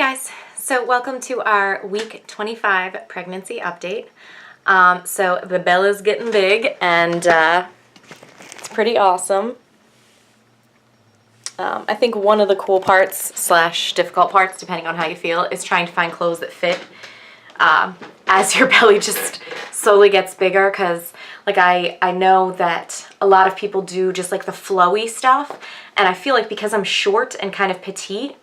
guys, so welcome to our week 25 pregnancy update. So the Bella's getting big and it's pretty awesome. I think one of the cool parts slash difficult parts, depending on how you feel, is trying to find clothes that fit as your belly just slowly gets bigger, because like I know that a lot of people do just like the flowy stuff, and I feel like because I'm short and kind of petite,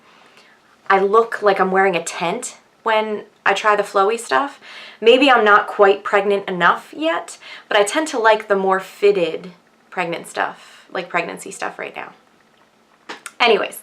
I look like I'm wearing a tent when I try the flowy stuff. Maybe I'm not quite pregnant enough yet, but I tend to like the more fitted pregnant stuff, like pregnancy stuff right now. Anyways,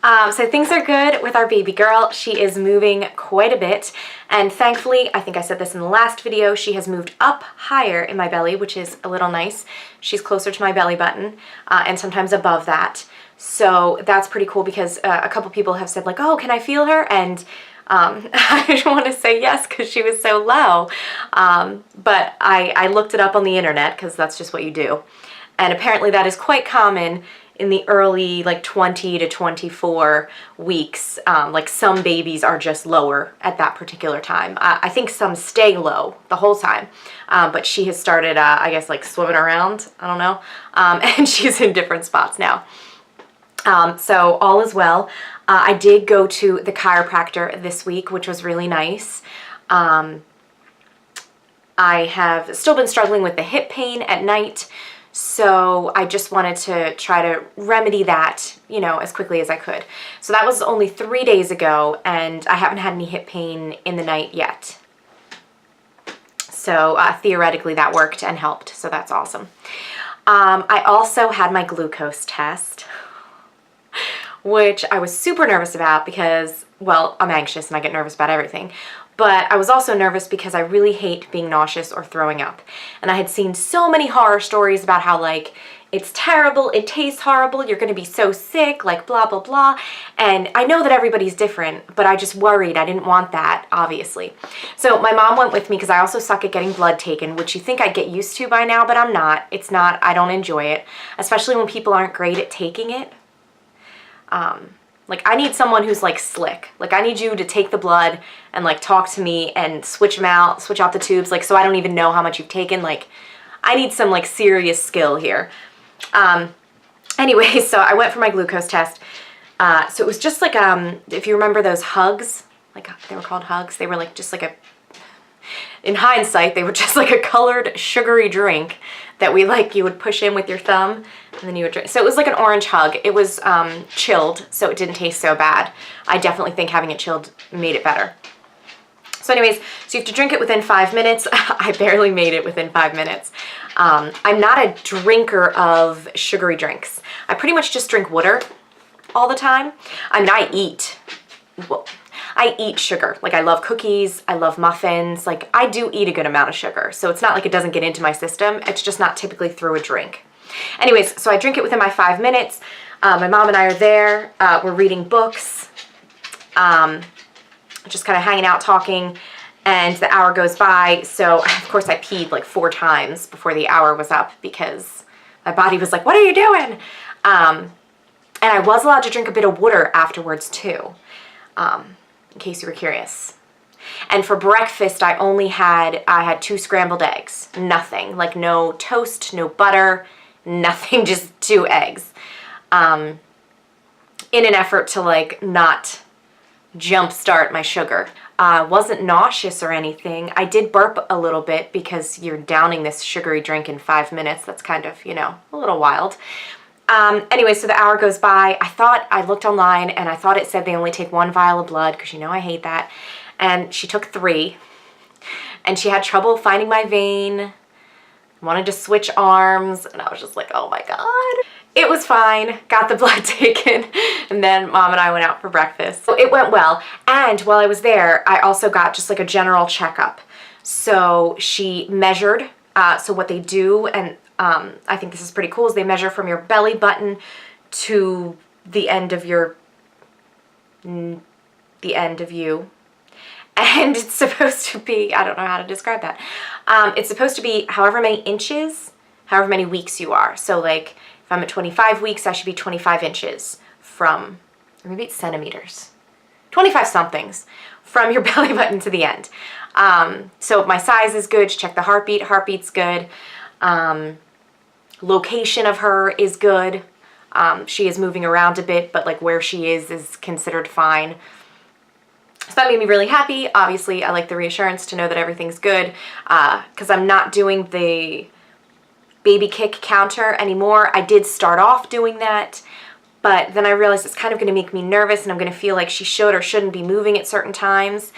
so things are good with our baby girl. She is moving quite a bit, and thankfully, I think I said this in the last video, she has moved up higher in my belly, which is a little nice. She's closer to my belly button, and sometimes above that. So that's pretty cool, because a couple people have said like, oh, can I feel her? And I want to say yes, because she was so low. But I looked it up on the internet, because that's just what you do. And apparently that is quite common in the early like 20 to 24 weeks. Like some babies are just lower at that particular time. I think some stay low the whole time, but she has started, I guess, like swimming around, I don't know, and she's in different spots now. So all is well. I did go to the chiropractor this week, which was really nice. I have still been struggling with the hip pain at night, so I just wanted to try to remedy that, you know, as quickly as I could. So that was only 3 days ago, and I haven't had any hip pain in the night yet. So theoretically that worked and helped, so that's awesome. I also had my glucose test, which I was super nervous about because, well, I'm anxious and I get nervous about everything. But I was also nervous because I really hate being nauseous or throwing up. And I had seen so many horror stories about how, like, it's terrible, it tastes horrible, you're gonna be so sick, like blah, blah, blah. And I know that everybody's different, but I just worried. I didn't want that, obviously. So my mom went with me because I also suck at getting blood taken, which you think I'd get used to by now, but I'm not. It's not, I don't enjoy it, especially when people aren't great at taking it. Like I need someone who's like slick. Like I need you to take the blood and like talk to me and switch out the tubes, like so I don't even know how much you've taken. Like I need some like serious skill here. Anyway, so I went for my glucose test. So it was just like, if you remember those hugs, like they were called hugs. They were like just like a, in hindsight, they were just like a colored sugary drink that you would push in with your thumb and then you would drink. So it was like an orange hug. It was chilled, so it didn't taste so bad. I definitely think having it chilled made it better. So anyways, so you have to drink it within 5 minutes. I barely made it within 5 minutes. I'm not a drinker of sugary drinks. I pretty much just drink water all the time. I mean, I eat sugar. Like I love cookies, I love muffins. Like I do eat a good amount of sugar. So it's not like it doesn't get into my system. It's just not typically through a drink. Anyways, so I drink it within my 5 minutes. My mom and I are there. We're reading books. Just kind of hanging out, talking, and the hour goes by. So of course I peed like 4 times before the hour was up because my body was like, what are you doing? And I was allowed to drink a bit of water afterwards too. In case you were curious. And for breakfast, I had 2 scrambled eggs. Nothing, like no toast, no butter, nothing, just 2 eggs. In an effort to like not jumpstart my sugar. Wasn't nauseous or anything. I did burp a little bit because you're downing this sugary drink in 5 minutes. That's kind of, you know, a little wild. Anyway, so the hour goes by. I looked online and I thought it said they only take 1 vial of blood, because you know I hate that. And she took 3, and she had trouble finding my vein, wanted to switch arms, and I was just like, oh my God. It was fine, got the blood taken, and then Mom and I went out for breakfast. So it went well, and while I was there, I also got just like a general checkup. So she measured, so what they do, and I think this is pretty cool, is they measure from your belly button to the end of you. And it's supposed to be, I don't know how to describe that. It's supposed to be however many inches, however many weeks you are. So like if I'm at 25 weeks, I should be 25 inches from, or maybe it's centimeters. 25 somethings from your belly button to the end. So my size is good. Check the heartbeat. Heartbeat's good. Location of her is good. She is moving around a bit, but like where she is considered fine. So that made me really happy. Obviously, I like the reassurance to know that everything's good, because I'm not doing the baby kick counter anymore. I did start off doing that, but then I realized it's kind of going to make me nervous, and I'm going to feel like she should or shouldn't be moving at certain times,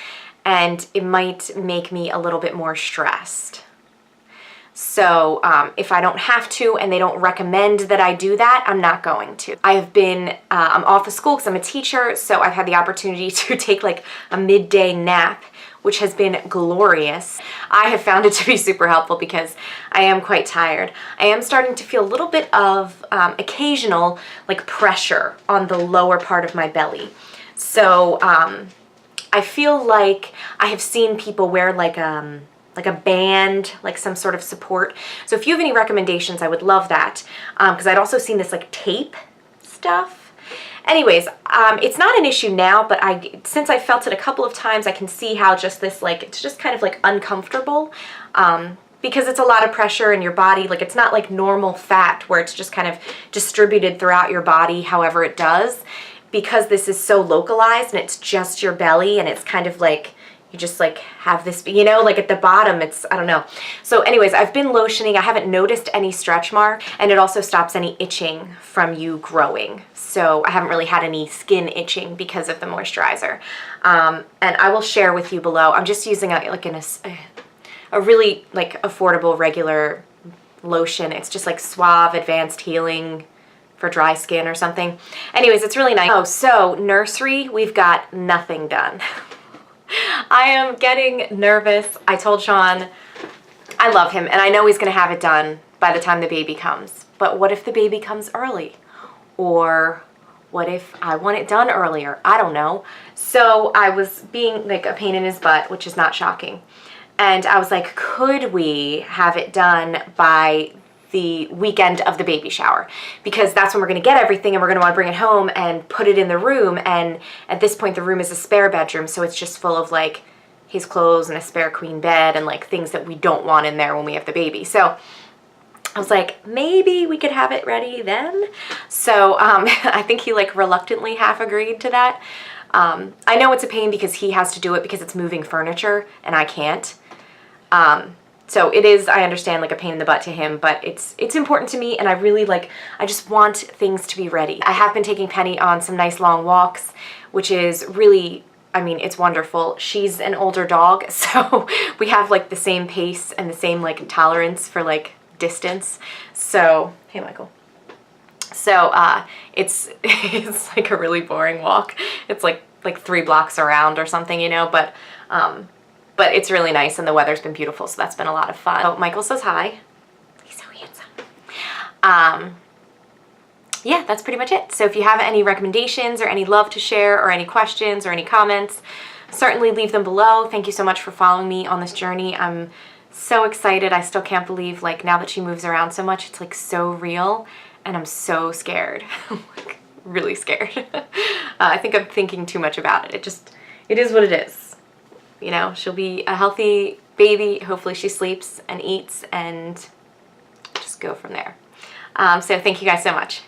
and it might make me a little bit more stressed. So if I don't have to and they don't recommend that I do that, I'm not going to. I'm off of school because I'm a teacher, so I've had the opportunity to take like a midday nap, which has been glorious. I have found it to be super helpful because I am quite tired. I am starting to feel a little bit of occasional like pressure on the lower part of my belly. So I feel like I have seen people wear like a band, like some sort of support. So if you have any recommendations, I would love that, because I'd also seen this like tape stuff. Anyways, it's not an issue now, but since I felt it a couple of times, I can see how just this, like, it's just kind of like uncomfortable, because it's a lot of pressure in your body. Like, it's not like normal fat where it's just kind of distributed throughout your body however it does. Because this is so localized and it's just your belly, and it's kind of like, you just like have this, you know, like at the bottom, it's, I don't know. So anyways, I've been lotioning. I haven't noticed any stretch mark, and it also stops any itching from you growing. So I haven't really had any skin itching because of the moisturizer. And I will share with you below. I'm just using a really like affordable regular lotion. It's just like Suave Advanced Healing for dry skin or something. Anyways, it's really nice. Oh, so nursery, we've got nothing done. I am getting nervous. I told Sean I love him and I know he's gonna have it done by the time the baby comes. But what if the baby comes early? Or what if I want it done earlier? I don't know. So I was being like a pain in his butt, which is not shocking. And I was like, could we have it done by the weekend of the baby shower, because that's when we're going to get everything and we're going to want to bring it home and put it in the room. And at this point the room is a spare bedroom, so it's just full of like his clothes and a spare queen bed and like things that we don't want in there when we have the baby. So I was like, maybe we could have it ready then. So I think he like reluctantly half agreed to that. I know it's a pain because he has to do it because it's moving furniture and I can't. So it is, I understand, like a pain in the butt to him, but it's important to me, and I really I just want things to be ready. I have been taking Penny on some nice long walks, which is really, I mean, it's wonderful. She's an older dog, so we have like the same pace and the same like tolerance for like distance. So, hey Michael. So it's like a really boring walk. It's like 3 blocks around or something, you know, but it's really nice and the weather's been beautiful, so that's been a lot of fun. Oh, Michael says hi. He's so handsome. Yeah, that's pretty much it. So if you have any recommendations or any love to share or any questions or any comments, certainly leave them below. Thank you so much for following me on this journey. I'm so excited. I still can't believe, like, now that she moves around so much, it's like so real, and I'm so scared. I'm like really scared. I think I'm thinking too much about it. It is what it is. You know, she'll be a healthy baby. Hopefully she sleeps and eats and just go from there. So thank you guys so much.